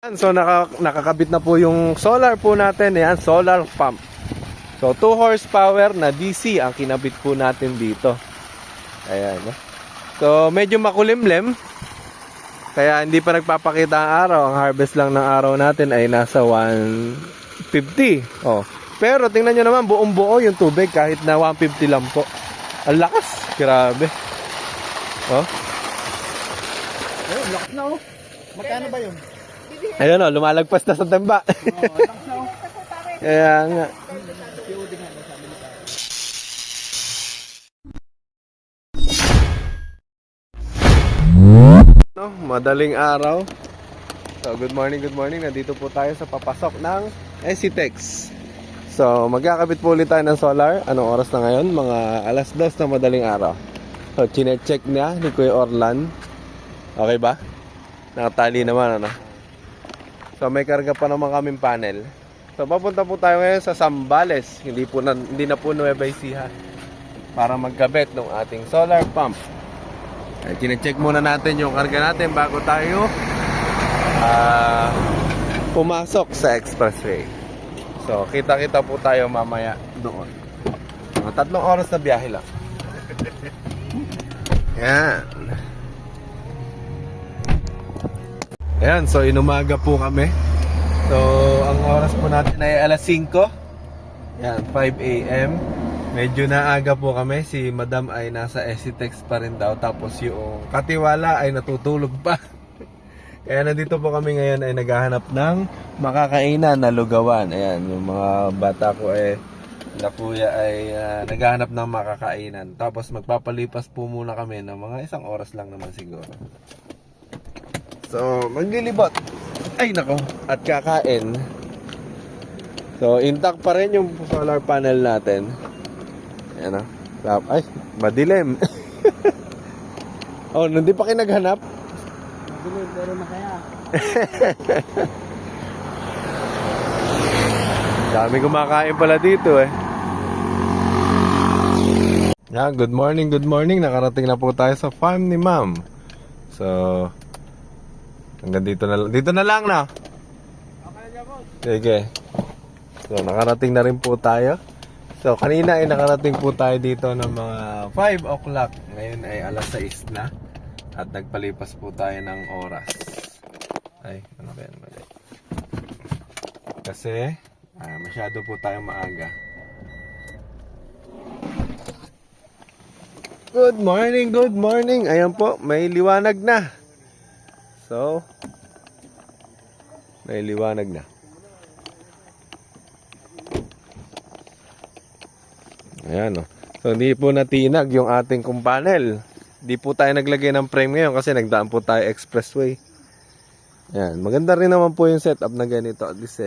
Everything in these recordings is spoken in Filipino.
So nakakabit na po yung solar po natin. Ayan, solar pump. So 2 horsepower na DC ang kinabit po natin dito. Ayan. So medyo makulimlim. Kaya hindi pa nagpapakita ang araw. Ang harvest lang ng araw natin ay nasa 150. Oh. Pero tingnan nyo naman, buong buo yung tubig kahit na 150 lang po. Ang lakas. Grabe. Oh. Oh, lakas na oh. Magkano ba yun? Ayun o, lumalagpas na sa timba. Kaya nga. No, madaling araw. So, good morning, good morning. Nandito po tayo sa papasok ng Esitex. So, magkakabit po ulit tayo ng solar. Anong oras na ngayon? Mga alas 2 na madaling araw. So, chinecheck niya ni Kuya Orlan. Okay ba? Nakatali naman, ano? So may karga pa naman kaming panel. So papunta po tayo ngayon sa Zambales. Hindi na po Nueva Ecija. Para magkabit ng ating solar pump. Ay, kine-check muna natin yung karga natin bago tayo pumasok sa expressway. So kita-kita po tayo mamaya doon. 3 oras na biyahe lang. Yan. Ayan, so inumaga po kami. So, ang oras po natin ay alas 5. Ayan, 5 AM. Medyo naaga po kami. Si Madam ay nasa Esitex pa rin daw. Tapos yung katiwala ay natutulog pa. Kaya nandito po kami ngayon ay naghahanap ng makakainan na lugawan. Ayan, yung mga bata ko na kuya ay naghahanap ng makakainan. Tapos magpapalipas po muna kami ng mga 1 oras lang naman siguro. So, maglilibot. Ay, nako. At kakain. So, intact pa rin yung solar panel natin. Ayan o. Ay, madilim. Oh, hindi pa kayo naghanap? Madilim, pero makaya. Dami kumakain pala dito eh. Yeah, good morning, good morning. Nakarating na po tayo sa farm ni Ma'am. So, hanggang dito na lang na. Sige. So nakarating na rin po tayo. So kanina ay nakarating po tayo dito ng mga 5 o'clock. Ngayon ay alas 6 na. At nagpalipas po tayo ng oras. Ay, ano ba yan? Mali. Kasi masyado po tayo maaga. Good morning, good morning. Ayan po, may liwanag na. So, may liwanag na. Ayan o. So, hindi po natinag yung ating panel. Hindi po tayo naglagay ng frame ngayon kasi nagdaan po tayo expressway. Ayan. Maganda rin naman po yung setup na ganito. At least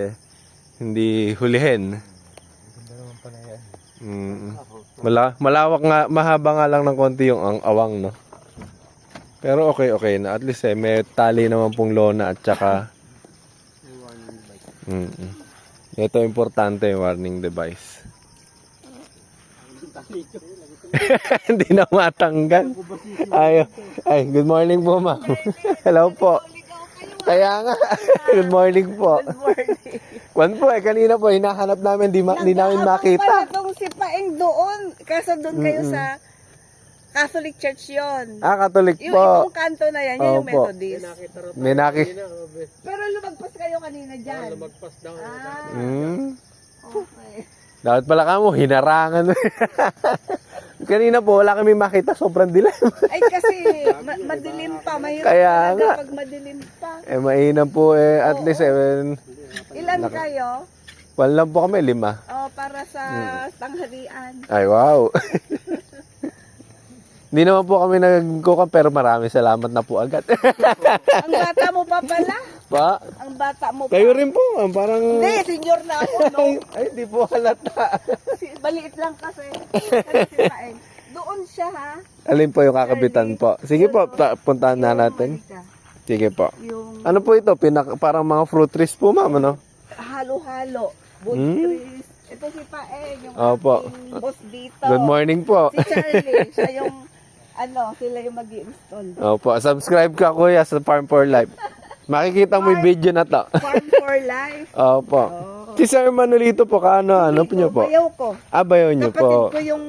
hindi hulihin. Maganda naman pa na yan. Malawak nga, mahaba nga lang ng konti yung ang awang, no? Pero okay na. At least may tali naman pong lona at saka ito importante yung warning device. Hindi na matanggal. Ay, good morning po, ma'am. Hello po. Kaya nga, good morning po. Good morning. Kwan po kanina po hinahanap namin, di namin makita. Itong si Paeng doon, kasi doon kayo sa Catholic Church yon. Catholic Yung po. ibang kanto na yan, yun yung Opo. Methodist. May Pero lumagpas kayo kanina dyan. Lumagpas daw. Okay. Dapat pala ka mo, hinarangan. Kanina po, wala kami makita, sobrang dilim. Ay kasi, madilim pa. Mahirap Kaya talaga nga. pag madilim pa. Mainam po at Oo. least Ilan kayo? lang po kami, 5. Para sa tanghalian. Ay, wow. Hindi naman po kami nagkukan pero maraming salamat na po agad. Ang bata mo pa pala? Pa? Ang bata mo pa. Kayo rin po, parang... Hindi, senior na ako, no? Ay, di po halata. Baliit lang kasi. Si Paeng. Doon siya, ha? Alin po yung kakabitan po? Sige po, puntahan na natin. Sige po. Yung Ano po ito? Parang mga fruit trees po, ma'am, ano? halo-halo. Buntris. Ito si Paeng, yung Opo. ating boss dito. Good morning po. Si Charlie, siya yung, sila yung mag-i-install. Opo, subscribe ka kuya sa Farm for Life. Makikita mo yung video na to. Farm for life. Opo. Oh. Si Sir Manolito po, ano po niyo po? Bayaw ko. Bayaw niyo Kapatid po. ko yung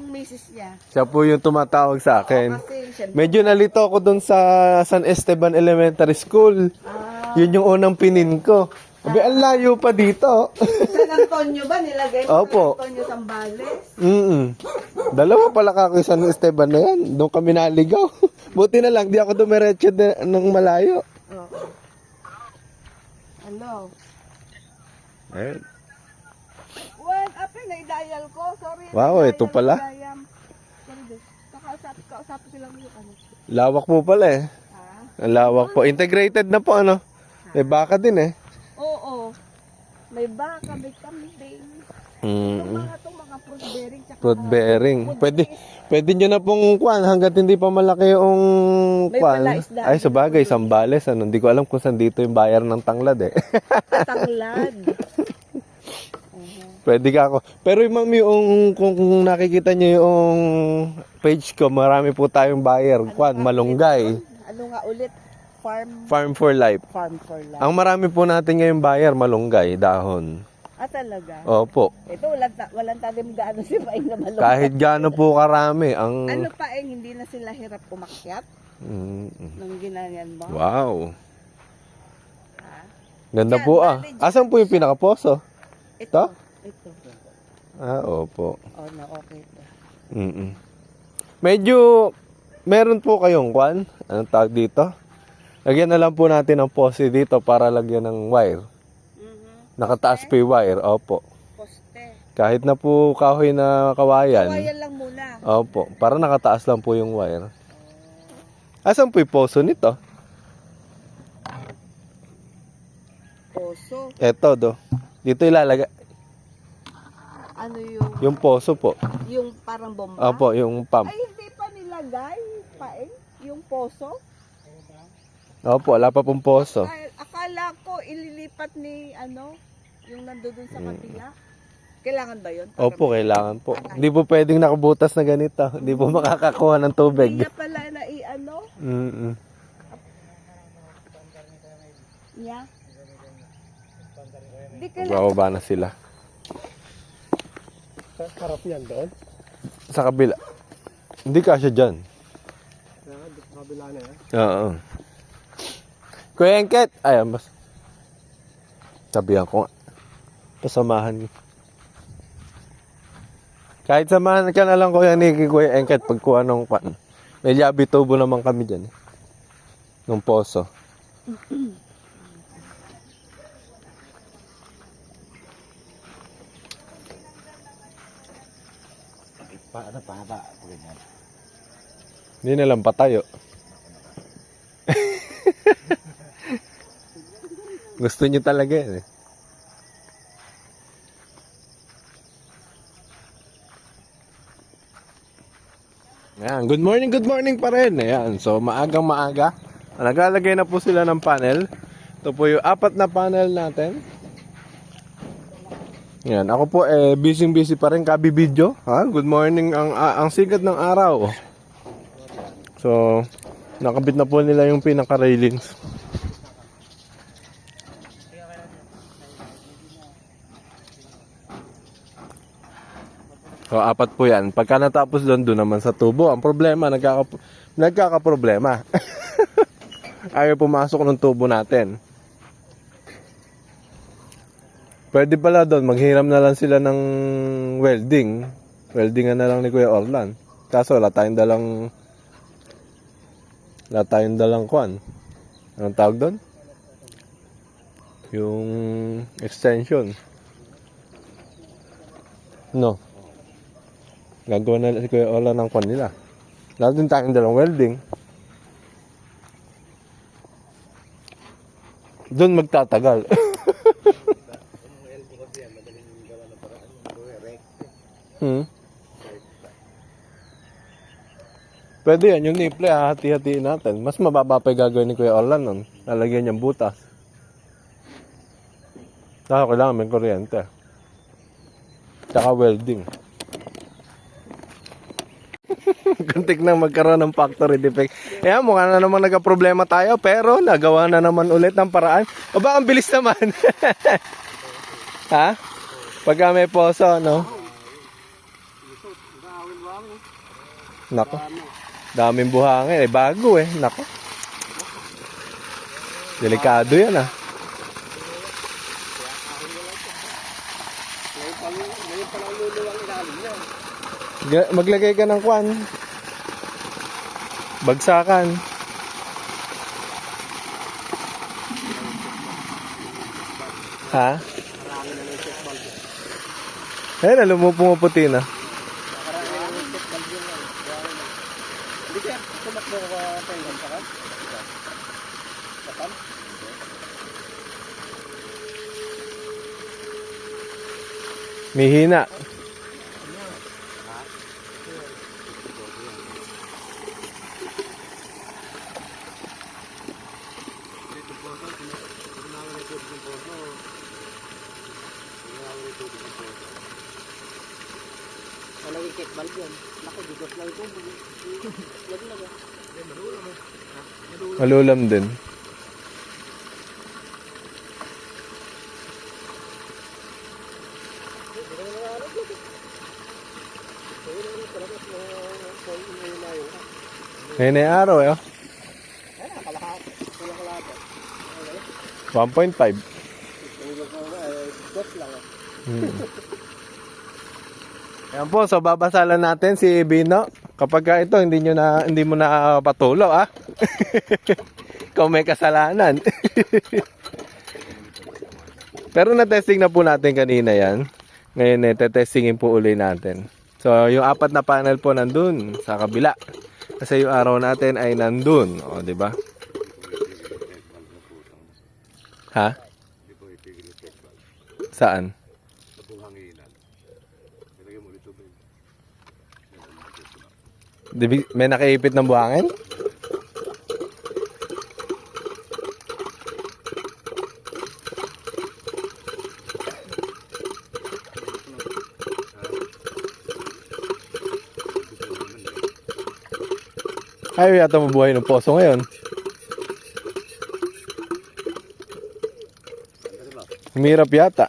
misis niya. Siya po yung tumatawag sa akin. Kasi, syempre, Medyo nalito ako dun sa San Esteban Elementary School. Yun yung unang pinin ko. Abi, ang layo pa dito. San Antonio ba nilagay? Opo. San Antonio Zambales. Dalawa pala ka kay San Esteban na yan. Doon kami naligaw. Buti na lang, di ako dumiretso ng malayo. Oh. Hello. Ayun. Well, after na-dial ko. Sorry. Wow, na-dial ito ko, pala. Diam. Sorry, Des. Kausapin ko lang yung ano. Lawak po pala eh. Ha? Ang lawak po. Integrated na po ano. May baka din eh. Oo. May baka, may kambing. Itong mga fruit bearing. Tsaka Fruit bearing. food Pwede nyo na pong kwan hanggat hindi pa malaki yung May kwan. palaisdaan. Ay, sabagay, Sambales. Ano, hindi ko alam kung saan dito yung bayar ng tanglad eh. Tanglad. Pwede ka ako. Pero ma'am, yung kung nakikita nyo yung page ko, marami po tayong buyer. Kwan, malunggay. Ano nga ulit? Farm for life. Farm for life. Ang marami po natin ngayong buyer, malunggay, dahon. Talaga? Opo. Ito, walang talim gaano si Paeng na malungkot. Kahit gaano po karami. Ang... Ano Paeng, hindi na sila hirap umakyat nung ginanyan mo? Wow. Ha? Ganda Yan, po bali, Asan po yung pinakaposo? Ito. Ito. Opo. Oh, no, okay. Medyo, meron po kayong kwan? Anong tawag dito? Lagyan na lang po natin ng poste dito para lagyan ng wire. Nakataas po yung wire, opo. Poste. Kahit na po kahoy na kawayan. Kawayan lang muna. Opo, para nakataas lang po yung wire. Asan po yung poso nito? Poso. Eto do. Dito ilalagay. Ano yung... Yung poso po. Yung parang bomba? Opo, yung pump. Ay, hindi pa nilagay, Paeng, yung poso. Opo, wala pa pong poso. Ay, akala ko ililipat ni, yung nandoon sa kapila. Kailangan ba yun? Opo, kailangan po. Hindi po pwedeng nakabutas na ganito. Hindi po makakakuha ng tubig. Hindi na pala na niya. Hindi kailangan. Bababa na sila. Sarap yan doon. Sa kabila. Hindi kasya dyan. Kabila na yan. Oo. Kuya Engket. Ay, mas. Sabihan ko nga. Pasamahan ko. Kahit samahan ka na lang kuya ni Kuya Engket pagkuha ng pan. May labi tubo naman kami dyan. Nung poso. Paano? Hindi na lang patayo. Gusto niyo talaga yan eh. Ayan, good morning pa rin. Ayan, so maagang maaga. Naglalagay na po sila ng panel. Ito po yung 4 na panel natin. Ayan, ako po busy pa rin kabibidyo. Good morning ang sikat ng araw. So, nakabit na po nila yung pinaka-railings. So, 4 po yan. Pagka natapos doon naman sa tubo. Ang problema, nagkakaproblema. Ayaw pumasok ng tubo natin. Pwede pala doon, maghiram na lang sila ng welding. Weldingan na lang ni Kuya Orlan. Kaso, wala tayong dalang kwan. Anong tawag doon? Yung extension. No. Gagawa na si Kuya Orlan ng kwan nila. Wala din tayong dalang welding. Doon magtatagal. Pwede yan, yung nipple, hati-hatiin natin. Mas mababa pa yung gagawin ni Kuya Orlan nun. Lalagyan niyang butas. Saka kailangan may kuryente. Saka welding. Kuntik na magkaroon ng factory defect. Ayan, mukha na naman nagka-problema tayo, pero nagawa na naman ulit ng paraan. O ba, ang bilis naman. Ha? Pagka may poso, no? Nako. Daming buhangin. Eh, bago eh. Nako. Delikado yan ah. Maglagay ka ng kwan. Bagsakan. Ha? Eh, pumuputi na. Mihina. Malulam din. Ngayon ay araw eh. 1.5. Ayan po, so babasalan natin si Bino. Kapag ito hindi mo na patulo ah. Ikaw may kasalanan. Pero na-testing na po natin kanina yan. Ngayon testingin po uli natin. So yung 4 na panel po nandun sa kabila. Kasi yung araw natin ay nandun, o di ba? Ha? Saan? May nakaipit ng buhangin? Ayaw yata mabuhay ng poso ngayon. Hirap yata.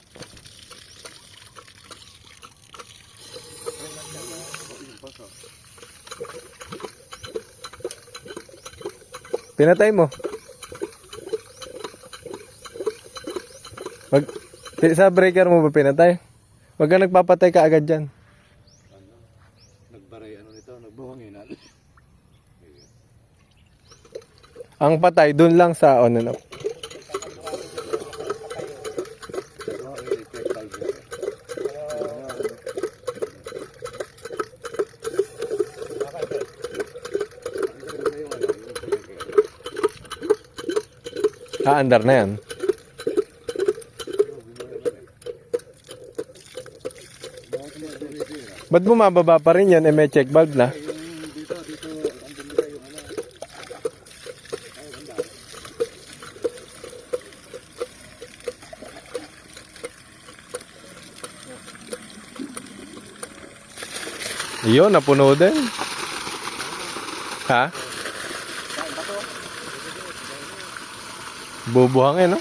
Pinatay mo. Sa breaker mo ba pinatay? Wag ka nagpapatay ka agad dyan. Nagbaray nito, nagbuhanginan. Ang patay dun lang sa on and off. Andar na yan. Ba't bumababa pa rin yan? Eh may check valve na. Iyon, napuno din. Ha? Bubuhangin, no?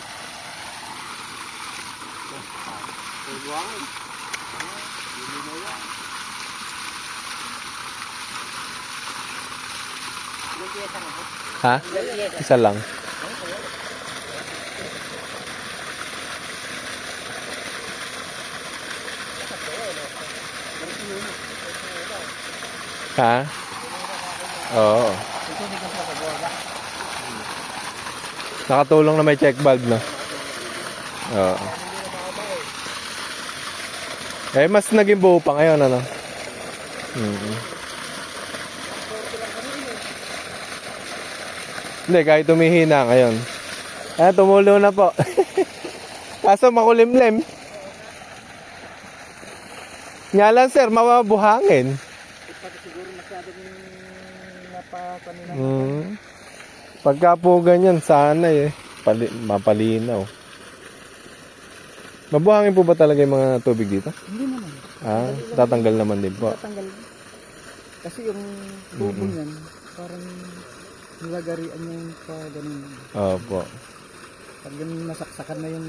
Ha? Isa lang. Ha? Oo. Nakatulong na may check valve, no? Oo. Eh, mas naging buo pa ngayon, ano? Hindi, kahit tumihina ngayon. Tumulo na po. Kaso makulimlim. Nga lang, sir, mawabuhangin. Siguro masyadong napakanina. Pagka po ganyan, sana mapalinaw. Mabuhangin po ba talaga yung mga tubig dito? Hindi naman. Tatanggal naman din po. Tatanggal. Kasi yung tubo niyan, parang nilagarian niya yung pa ganun. Opo. Pag ganun nasaksakan na yung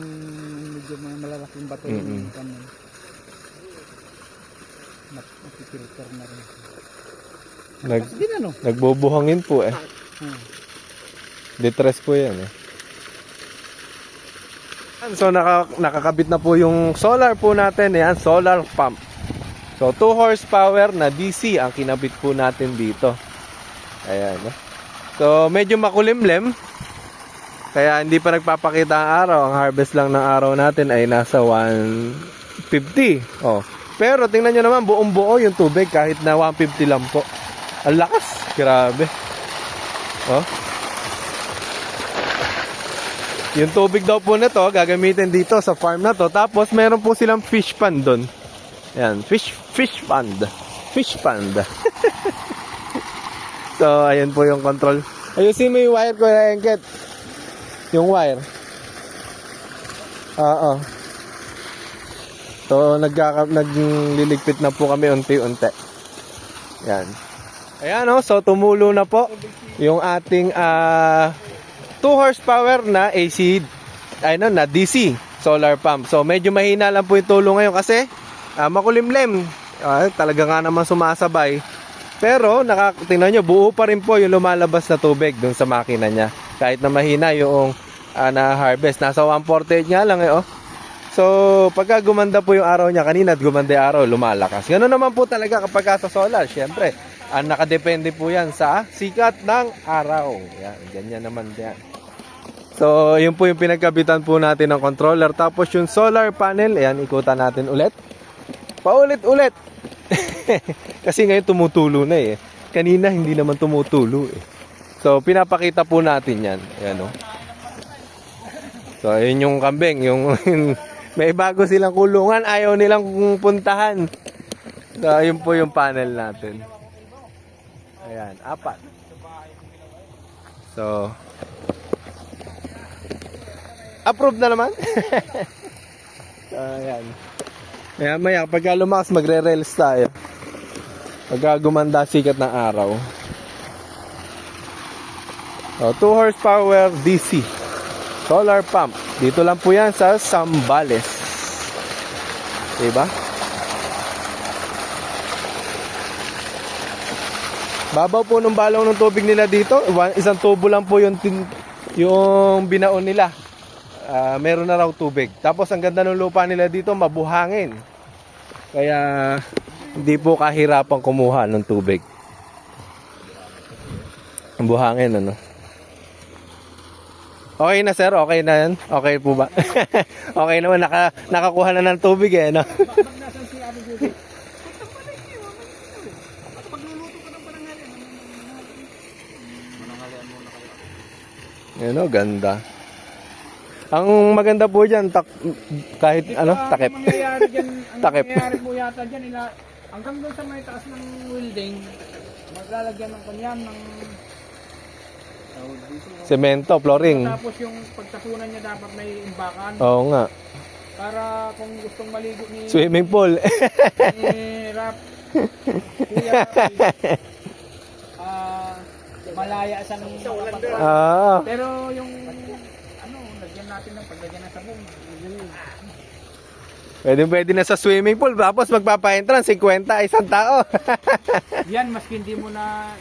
medyo mga malalaking bato Mm-mm. yung kanon. Nakikilter na rin. Hindi na no? Nagbubuhangin po eh. Detress po yan eh. So nakakabit na po yung solar po natin. Yan, solar pump. So 2 horsepower na DC ang kinabit po natin dito. Ayan. So medyo makulimlim. Kaya hindi pa nagpapakita ang araw. Ang harvest lang ng araw natin ay nasa 150. Oh. Pero tingnan nyo naman, buong buo yung tubig kahit na 150 lang po. Ang lakas. Grabe. Oh. Yung tubig daw po nito gagamitin dito sa farm na to. Tapos meron po silang fish pond doon. Ayan, fish pond. Fish pond. So, ayan po yung control. Ayusin mo yung wire ko, Engket. Yung wire. Oo. So, nagliligpit na po kami unti-unti. Yan. Ayan o, so tumulo na po yung ating 2 horsepower na AC, na DC solar pump. So, medyo mahina lang po yung tulo ngayon kasi makulimlim. Talaga nga naman sumasabay. Pero, tingnan nyo, buo pa rin po yung lumalabas na tubig dun sa makina niya. Kahit na mahina yung na-harvest. Nasa 148 nga lang eh, oh. So, pagka gumanda po yung araw niya kanina at gumanda yung araw, lumalakas. Ganoon naman po talaga kapag sa solar. Siyempre, nakadepende po yan sa sikat ng araw. Yan, ganyan naman yan. So, yun po yung pinagkabitan po natin ng controller. Tapos yung solar panel, ayan, ikutan natin ulit. Paulit-ulit. Kasi ngayon tumutulo na eh. Kanina hindi naman tumutulo eh. So, pinapakita po natin yan. Ayan o. So, ayun yung kambing. Yung may bago silang kulungan. Ayaw nilang puntahan. So, ayun po yung panel natin. Ayan, 4. So, approved na naman. So, ayan. Maya, pagka lumakas, magre-rails tayo. Pagka gumanda sikat ng araw. So, 2 horsepower DC solar pump. Dito lang po yan sa Zambales. Diba? Babaw po ng balong ng tubig nila dito. Isang tubo lang po yung binaon nila. Meron na raw tubig. Tapos ang ganda ng lupa nila dito, mabuhangin. Kaya hindi po kahirapan kumuha ng tubig. Ang buhangin, ano? Okay na sir, okay na yan. Okay po ba? Okay naman, nakakuha na ng tubig eh, no? Nasan si Abi Judy? Yan o, ganda. Ang maganda po dyan, kahit takip. Ang mangyayari dyan, Takip. mangyayari po yata dyan, hanggang doon sa may taas ng welding, maglalagyan ng kanyan ng Semento, flooring. tapos yung pagtapunan niya dapat may imbakan Oo nga. para kung gustong maligo ni Swimming pool. Rap kuya malaya sa nung pero yung lagyan natin ng paglagyan ng sabon. Pwede na sa swimming pool. Tapos magpapa-entrance, 50 isang tao. Yan, maski hindi mo na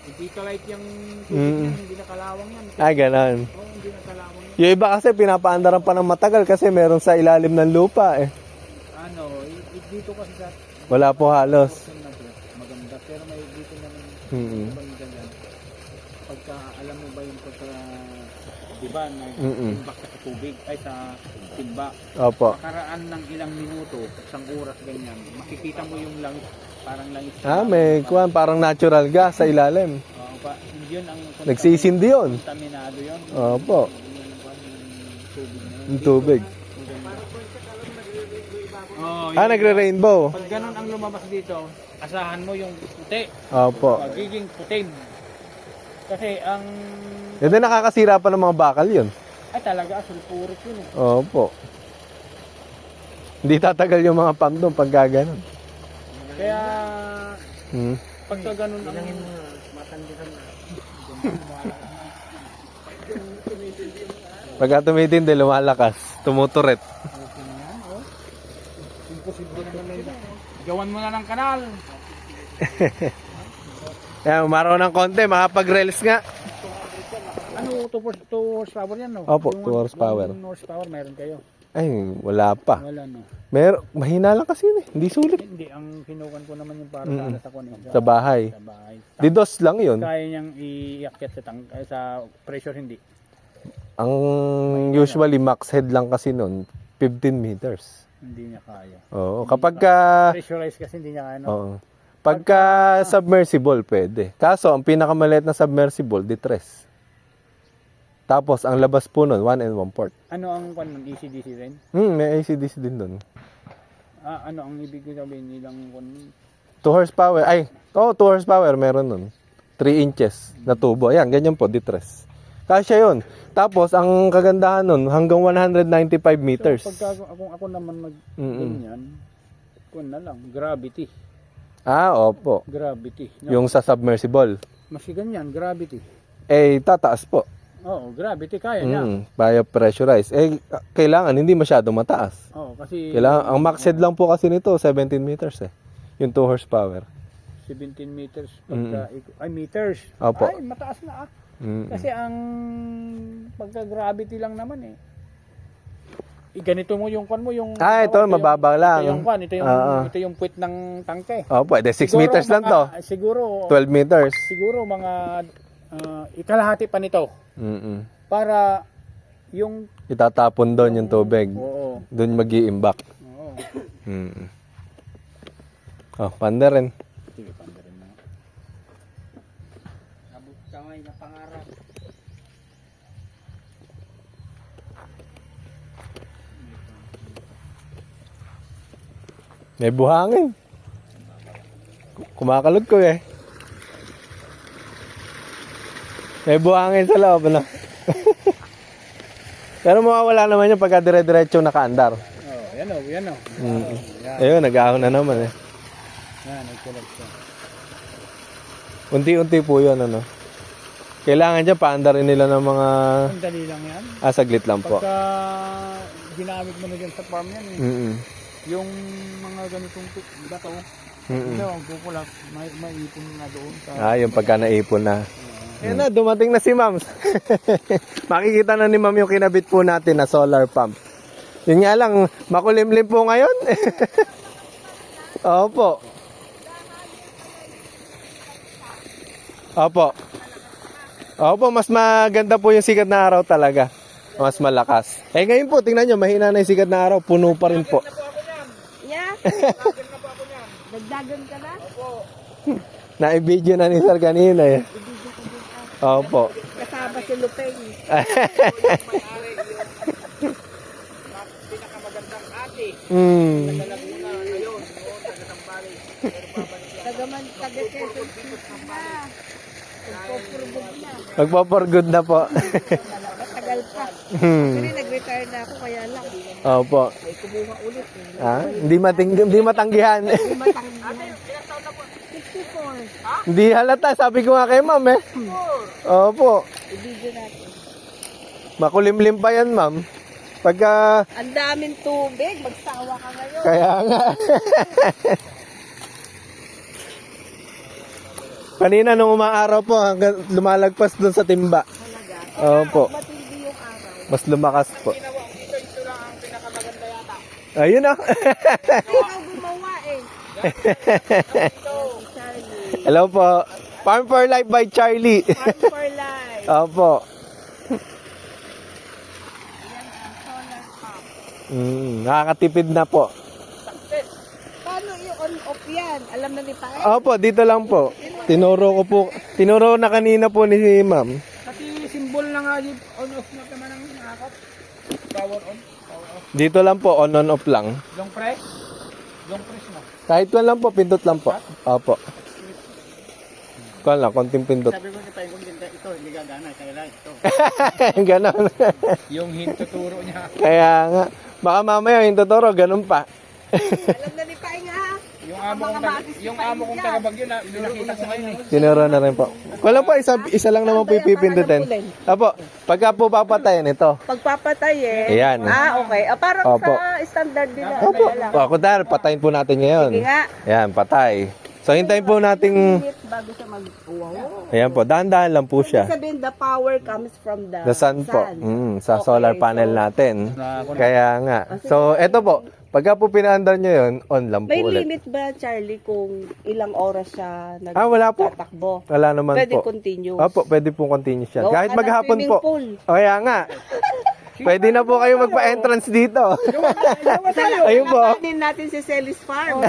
hindi ka light yung tubig yan, hindi na kalawang yan. Ay, ganun. Oo, hindi na kalawang yan. Yung iba kasi pinapaandaran pa ng matagal kasi meron sa ilalim ng lupa eh. Dito kasi sa Wala po halos. portion na to, maganda. Pero may dito naman maganda yan. Pagka alam mo ba yung pagka diba, na timbak sa tubig, ay sa timba. Opo. Makaraan ng ilang minuto, isang oras ganyan, makikita mo yung langis, parang langis. May parang natural gas sa ilalim. Yun ang Nagsisindi yun. kontaminado yun. Opo. Yung tubig na yun. Yung tubig. Nagre-rainbow. Pag ganun ang lumabas dito, asahan mo yung puti. Opo. Magiging putim. Kasi ang Hindi nakakasira pa ng mga bakal yun. ay talaga sulfuric yun eh. Opo. Hindi tatagal yung mga pump doon pag gaganon. Kaya Hmm. Pagka ganun ang... Pagka tumitindi, lumalakas. Tumuturet. Okay na yan, oh. Imposible naman na yun. Gawan mo na ng kanal. Yan, umaraw ng konti, makapag-rails nga. Ano, 2 horsepower yan, no? Opo, Yung 2 horsepower. 1 horsepower, meron kayo. Ay, wala pa. Wala, no? Mahina lang kasi yun eh. Hindi sulit. Hindi, ang kinukan ko naman yung para Mm. sa kunin. Sa bahay. Sa bahay. Didos lang yun. Kaya niyang iakyat sa sa pressure, hindi. Ang usually max head lang kasi nun, 15 meters. Hindi niya kaya. Oo, kapag ka... Pressurized kasi hindi niya kaya, no? Oo. Pagka submersible, pwede. Kaso, ang pinakamaliit na submersible, D3. Tapos, ang labas po nun, 1 and 1/4. Ano ang kunin? ECDC rin? May ACDC din dun. Ano ang ibig ko sabihin nilang kunin? 2 horsepower. 2 horsepower meron nun. 3 inches na tubo. Ayan, ganyan po, D3. Kasya yun. Tapos, ang kagandahan nun, hanggang 195 meters. So, pagka ako naman ganyan, kun na lang, gravity. Opo. Gravity. No? Yung sa submersible. Mas ganyan, gravity. Tataas po. Oo, gravity kaya niya. Kaya pressurize. Kailangan hindi masyado mataas. Oo, kasi... Kailangan, ang max head lang po kasi nito, 17 meters eh. Yung 2 horsepower. 17 meters. Meters. Opo. Ay, mataas na Kasi ang pagka-gravity lang naman eh. Ganito mo yung kwan mo, yung... Ito, mababa lang. Ito yung kwan, ito yung puwit ng tangke. Pwede 6 meters lang to. Siguro... 12 meters. Siguro mga ikalahati pa nito. Para yung... Itatapon doon yung tubig. Oo. Doon mag-i-imbak. Oo. Panda rin. Sige, panda rin na. Abot kamay na pangarap. May buhangin. Kumakalog ko eh. May buhangin sa loob, ano? Pero mawawala naman yung pagka dire-diretso nakaandar. Yan o. Yan. Ayun, nag-ahon na naman eh. Yan, nagkulog siya. Unti-unti po yun, ano? Kailangan dyan, paandarin nila ng mga... Ang dali lang yan. Saglit lang po. Pagka ginamit mo na dyan sa farm yan eh. Yung mga ganitong bato, ang kukulak, maipon na doon. Yung pagka naipon na. Ayan na, dumating na si Ma'am. Makikita na ni Ma'am yung kinabit po natin na solar pump. Yun nga lang, makulimlim po ngayon. Opo. Opo, mas maganda po yung sikat na araw talaga. Mas malakas. Ngayon po, tingnan nyo, mahina na yung sikat na araw. Puno pa rin po. Yeah? Nagdagan ka na? Na-video na ni Sir kanina eh. Opo. Kasama si Lupeng. Pinakamagandang ate. Laguna ngayon, taga-Tambari. Taga-Quezon City na. Nagpo-for-good na. Magpa-for-good na po. Matagal pa. Actually, nag-retire na ako, kaya lang. Opo. May kumuha ulit. Hindi matanggihan. Hindi matanggihan. 64. Hindi halata, sabi ko nga kay Ma'am eh. Opo. I-video natin. Makulimlim pa yan, Ma'am. Pagka... Ang daming tubig. Magsawa ka ngayon. Kaya nga. Kanina nung umaaraw po, hanggang lumalagpas dun sa timba. Opo. Matindi yung araw. Mas lumakas po. Ginawa ko ito lang ang pinakamaganda yata. Ayun ah. Ikaw gumawa eh. Charlie. Hello po. Farm for Life by Charlie. Farm for life. Opo. Yan ang solar pump. Nakakatipid na po. Paano i-on-off yan? Alam na ni Pae? Opo, dito lang po. Tinuro na kanina po ni Ma'am. Kasi symbol na nga yung on-off na naman ang nakakap. Power on, power off. Dito lang po, on off lang. Long press? Long press na. Kahit ko lang po, pindot lang po. Opo. Kuan lang, konting pindot. Sabi ko si Pae kung ito, hindi gagana. Kaya lang ito. Ganon. Yung hintuturo niya. Kaya nga. Baka mamaya yung tuturo, ganun pa. Alam na ni Pae nga. Yung Yung amo kong taga-Bagyo na pinakita ko ngayon eh. Tinuro na rin po. Wala pa, isa lang naman po ipipindutin. Apo, pagka po papatayin ito. Pagpapatay eh. Ayan. Okay. Parang Opo. sa standard din na. Opo. Ako dar, patayin po natin ngayon. Sige nga. Ayan, patay. So, hintayin po nating... Bago siya wow. Ayan po, dahan-dahan lang po siya. Sabihin, the power comes from the, The sun po. Sa Okay, solar panel so- natin. Kaya nga. So, eto po. Pagka po pinaandar nyo yun, on lang po May ulit. limit ba, Charlie, kung ilang oras siya Wala po. nagtatakbo? Wala naman Pwede po. continuous. Opo, pwede po continuous yan. Gawa Kahit ka ng maghapon swimming po. pool. Kaya nga. Pwede na po kayo magpa-entrance dito. Ayun po. Din natin si Celis Farm.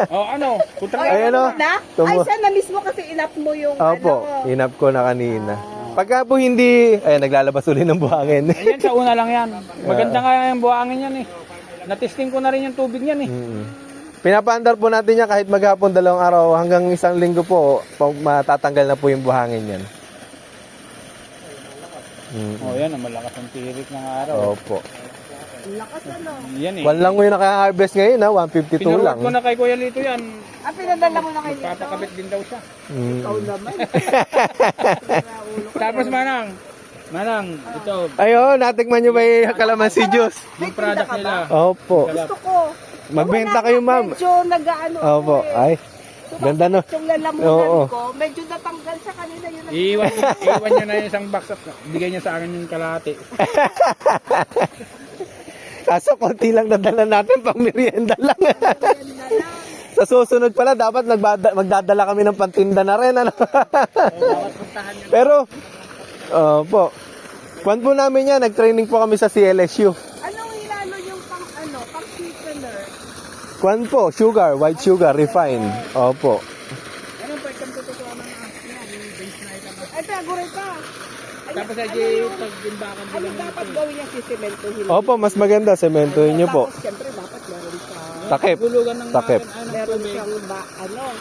Ano? Punta ka. Ayun o. Na? Ay, siya na mismo kasi inap mo yung Opo, ano. inap ko na kanina. Pagka po hindi, naglalabas ulit ng buhangin. Ayan, sa una lang yan. Maganda nga yung buhangin yan eh. Natesting ko na rin yung tubig yan eh. Pinapaandar po natin yan kahit maghapon 2 araw hanggang 1 linggo po, matatanggal na po yung buhangin yan. Yan, malakas ang tirik ng araw. Opo. Lakas ano. Yan eh. One lang mo yung naka-harvest ngayon, 152 Pinurot lang. ko na kay Kuya Lito yan. Pinadala mo na kay Lito. Papakabit din daw siya. Ikaw naman. Tapos Manang, ito, Ayun, natikman nyo ba yung kalamansi juice? yung product nila. Opo. Gusto ko. Magbenta kayo, ma'am. Medyo nag-ano. Opo. Ay, ganda no. Yung lalamunan Oo. ko, medyo natanggal sa kanila yun. Iwan nyo na yung isang box at bigay niya sa akin yung kalahati. Kaso konti lang nadala natin, pang merienda lang. Sa susunod pala, dapat magdadala kami ng pantinda na rin. Ano? Pero, po, kwan po namin yan, nag-training po kami sa CLSU. Anong ilalo yung pang sweetener? Kwan po, sugar, white sugar, refined. Opo. Anong pa ikang tututuwa ng base na item? Ay, taguray ka. Tapos ay pag-imbakan Ano dapat gawin niya si sementohin? Opo, mas maganda, sementohin nyo po. Tapos, siyempre, dapat meron siya. Takip. gulugan ng Takip. Meron siyang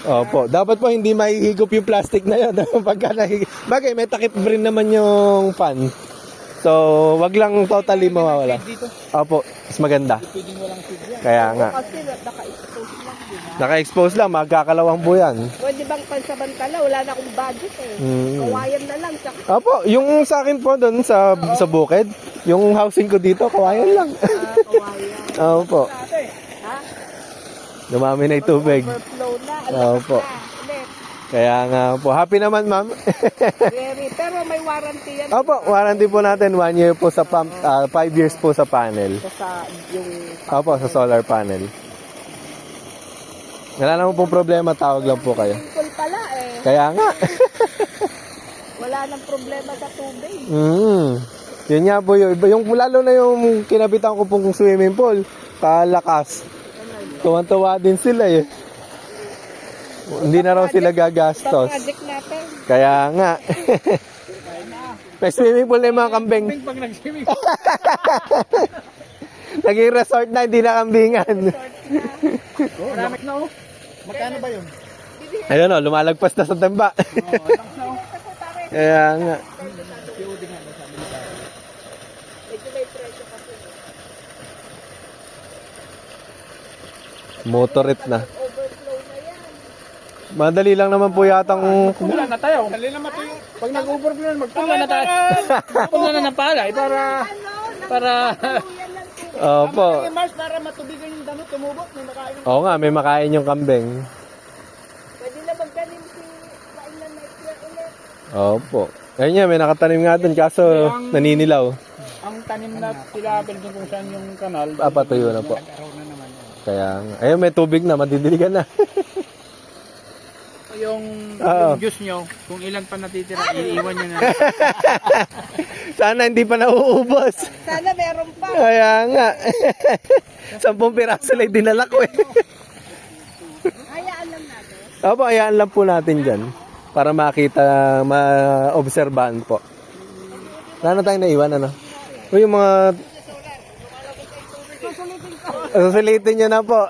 Opo, dapat po hindi mahihigop yung plastic na yun. Pagka nahigop. Bagay, may takip rin naman yung pan. So, wag lang totally mawawala. dito. Opo, mas maganda. Pwedeng walang seed yan. Kaya nga. Kasi naka-expose lang, di ba? Naka-expose lang, magkakalawang po yan. Pwede bang pansamantala? Wala na akong budget eh. Kawayan na lang. Tsaka, Opo, yung sa akin po doon sa bukid, yung housing ko dito, kawayan lang. kawayan. Opo, Ha? dumami na yung tubig. Overflow na. Opo. Na. Ulit. Kaya nga po, happy naman ma'am. Very. Pero may warranty yan. Opo, warranty po natin 1 year po sa pump, 5 years po sa panel. Sa yung... Opo, sa solar panel. Wala naman pong problema, tawag lang po kayo. Simple pala eh. Kaya nga. Wala nang problema sa tubig. Yun nga po yung lalo na yung kinabitan ko pong swimming pool, kalakas. Tuwan-tuwa din sila eh. Hindi na raw sila gagastos. Project natin. Kaya nga. May swimming pool na yung mga kambing. Pag nag-swimming. Naging resort na, hindi na kambingan. Marami na oh. Magkano ba yun? Ayun o, lumalagpas na sa timba. Kaya nga. Motorit na. Overflow na yan. Madali lang naman po yatang... Wala na tayo. Dali na matuyo. Pag nag-overflow na, magpunla na tayo. Magpunla na ng palay para... Opo. Mars, para matubigan yung damo, tumubok, may makain. Oo nga, may makain yung kambing. Pwede na magtanim si Kailan next year ulit. Opo. Ayun nga, may nakatanim nga dun, kaso naninilaw. Ang tanim na sila, doon kung saan yung kanal. Papatuyo na po. Araw na naman yan. Kaya nga. Ayun, may tubig na, madidiligan na. Yung Oo. juice nyo, kung ilan pa natitira, iiwan nyo na. Sana hindi pa nauubos. Sana meron pa. Kaya nga. 10 piraso lang dinala ko eh. Hayaan lang natin. Opo, ayaan lang po natin dyan. Para makita, ma-obserbahan po. Wala na tayong naiwan, ano? O yung mga... Susulitin nyo na po.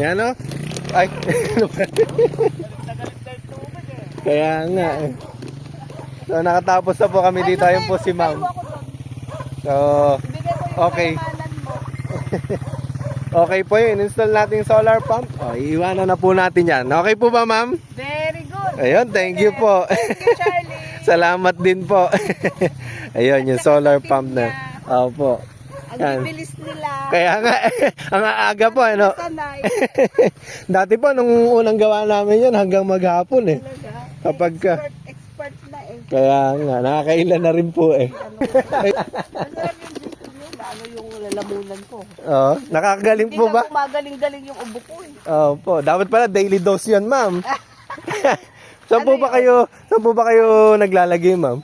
Yan o. Ay. Kaya nga eh. So nakatapos na po kami dito. Ayun po si ma'am. So, okay. Okay po yun, install natin solar pump. O, iiwanan na po natin yan. Okay po ba, ma'am? Very good. Ayun, thank you po. Thank you, Charlie. Salamat din po. Ayun, yung solar pump na. Opo. Ang Yan. bibilis nila. Kaya nga, ang aaga po, ano? Sanay. Dati po, nung unang gawa namin yun, hanggang maghapon eh. Talaga. Kapag ka. Expert na eh. Kaya nga, nakakailan na rin po eh. Masarap yung gusto nyo, lalo yung lalamunan ko. Oo, nakakagaling Hindi po na ba? gumagaling-galing yung ubo ko eh. Opo, dapat pala daily dose yun, ma'am. Saan po ba kayo naglalagay, ma'am?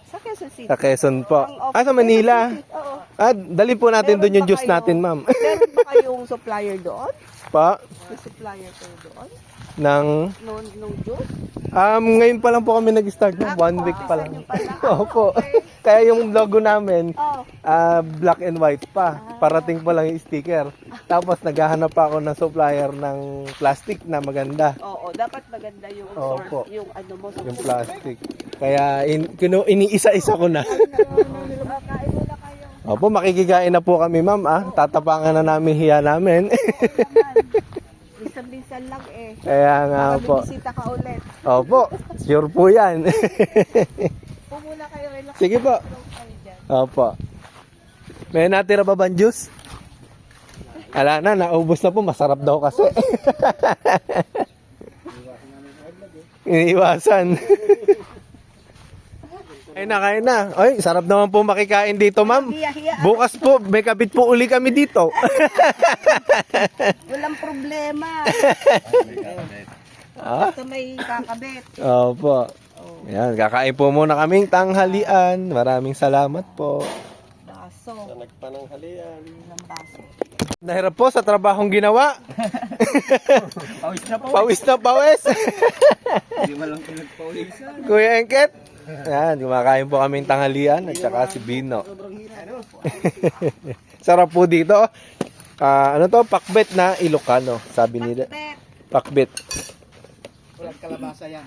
Sa Quezon City. Sa Quezon po. Ang Ah, sa Manila. Oo. Ah, dali po natin Meron doon yung ba juice kayo? natin, ma'am. Meron ba kayong supplier doon? Pa, May supplier kayo doon? ng... Nung juice? Ngayon pa lang po kami nag-start ng 1 week pa lang. Isa nyo pala. Opo. Okay. Kaya yung logo namin, Oh, black and white pa. Parating pa lang yung sticker. Tapos naghahanap pa ako ng supplier ng plastic na maganda. oo, dapat maganda yung Opo. yung ano mo sa Yung plastic. Kaya iniisa-isa ko na. Kain muna kayo. Opo, makikigain na po kami, ma'am. Tatapangan na namin hiya namin. Minsan-minsan lang eh. Kaya nga po. Bisita ka ulit. Opo, sure po yan. Pumuna kayo, relax. Sige po. Kayo dyan. Opo. May natira ba bang juice? Ala na, naubos na po. Masarap daw kasi. Iniiwasan. Ay na, kain na. Ay, sarap naman po makikain dito, ma'am. Hiya-hiya. Bukas po, may kabit po uli kami dito. Walang problema. Ah? Basta may kakabit. Opo. Yan, kakain po muna kaming tanghalian. Maraming salamat po. Baso. Nagpananghalian. Ilang baso. Nahirap po sa trabahong ginawa. Pawis na po. Pawis na pawis. Hindi mo lang pinagpawisan. Kuya Engket. Yan, kumakain po kaming tanghalian at saka si Bino. Sarap po dito. Ano to? Pakbet na Ilocano, sabi nila. Bet. Pakbet. Walang kalabasa yan.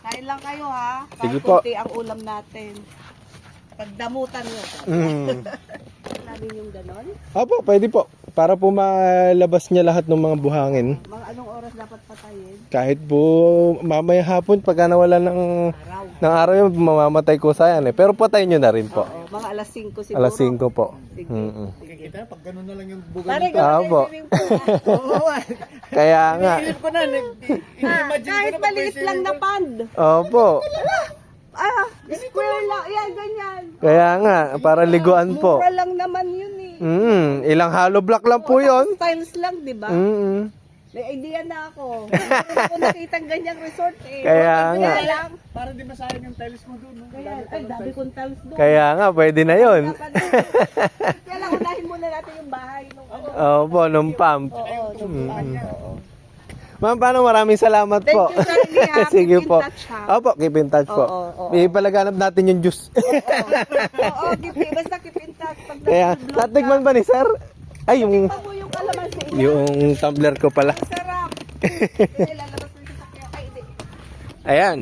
Kain lang kayo ha. Sige Kahit po. kunti ang ulam natin. Pagdamutan nyo. Namin yung ganon. Opo, pwede po. Para po malabas niya lahat ng mga buhangin. Mga anong oras dapat patayin? Kahit po mamaya hapon pagka nawala ng Araw. araw yun, mamamatay ko sa yan eh. Pero patayin nyo na rin po. Oo, mga alas 5 siguro. Alas 5 po. Sige. Kita pag gano'n na lang yung bugan. Pare, Opo. gawin po. Oo. Kaya nga. Iisip ko na. Imagine Kahit ko na maliit lang na pond. Opo. Square lang. Yan, ganyan. Kaya nga, para liguan po. Mura lang naman yun eh. Ilang hollow block lang po yun. Styles lang, di ba? May idea na ako. Hindi ko nakita ganyang resort eh. Kaya nga. Lang. Para di masayang yung tiles mo doon. Kaya, ay, dami kong tiles doon. Kaya nga, pwede na yun. Kaya lang, unahin muna natin yung bahay. Opo, nung pump. Oo, oo. Ma'am, paano maraming salamat Thank po. you, Charlie, ha? Sige Keep in po. touch, ha? Opo, keep in touch po. Oo. Ipalaganap natin yung juice. Oo, basta keep in touch. Pag Kaya, nag-vlog natikman ba ni sir? Ay, yung, pa mo yung kalamansi. yung tumbler ko pala. Sarap. Kaya lalabas mo yung sasakyan. Ay, hindi. Ayan.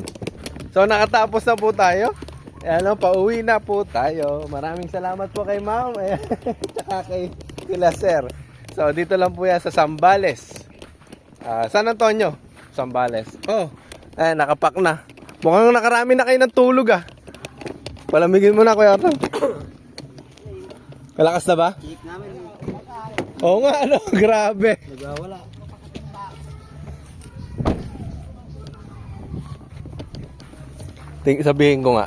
So, nakatapos na po tayo. Ayan, pauwi na po tayo. Maraming salamat po kay ma'am. Ayan. Tsaka kay kila sir. So, dito lang po yan sa Zambales. San Antonio, Zambales. Oh, ayan, nakapak na. Mukhang nakarami na kayo ng tulog Palamigin mo na, Kuya Arthur. Malakas na ba? Check namin. Oo nga, ano, grabe. Nagwawala. Sabihin ko nga.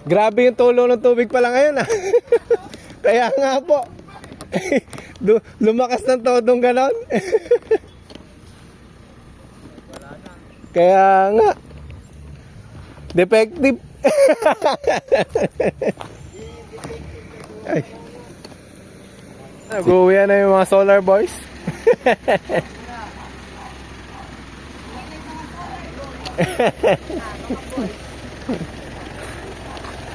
Grabe yung tulo ng tubig pala ngayon Kaya nga po. Lumakas ng todong ganon. Kaya nga. Defective. Ay. Nag-uwi na yung mga solar boys.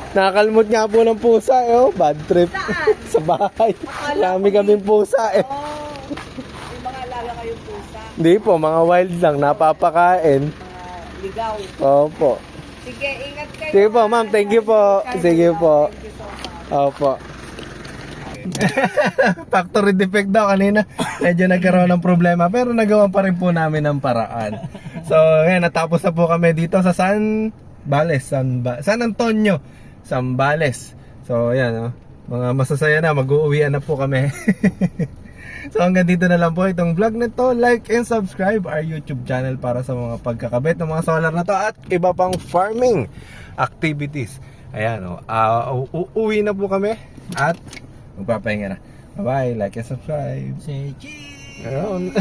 Nakakalmot nga po ng pusa bad trip. Sa bahay. Marami kaming pusa Yung mga alaga kayong pusa. Hindi po, mga wild lang, napapakain. Mga ligaw. Opo. Sige, ingat kayo. Sige po, ma'am, thank you po. Sige po. Thank you so much. Opo. Factory defect daw kanina. Medyo nagkaroon ng problema pero nagawa pa rin po namin ng paraan. So, ngayon natapos na po kami dito sa San Antonio, Zambales. So, ayan, mga masasaya na, mag-uuwian na po kami. So, hanggang dito na lang po itong vlog na to. Like and subscribe our YouTube channel para sa mga pagkakabit ng mga solar na to at iba pang farming activities. Ayan, uuwi na po kami at magpapahinga na. Bye-bye, like and subscribe. Say cheese! Ayun.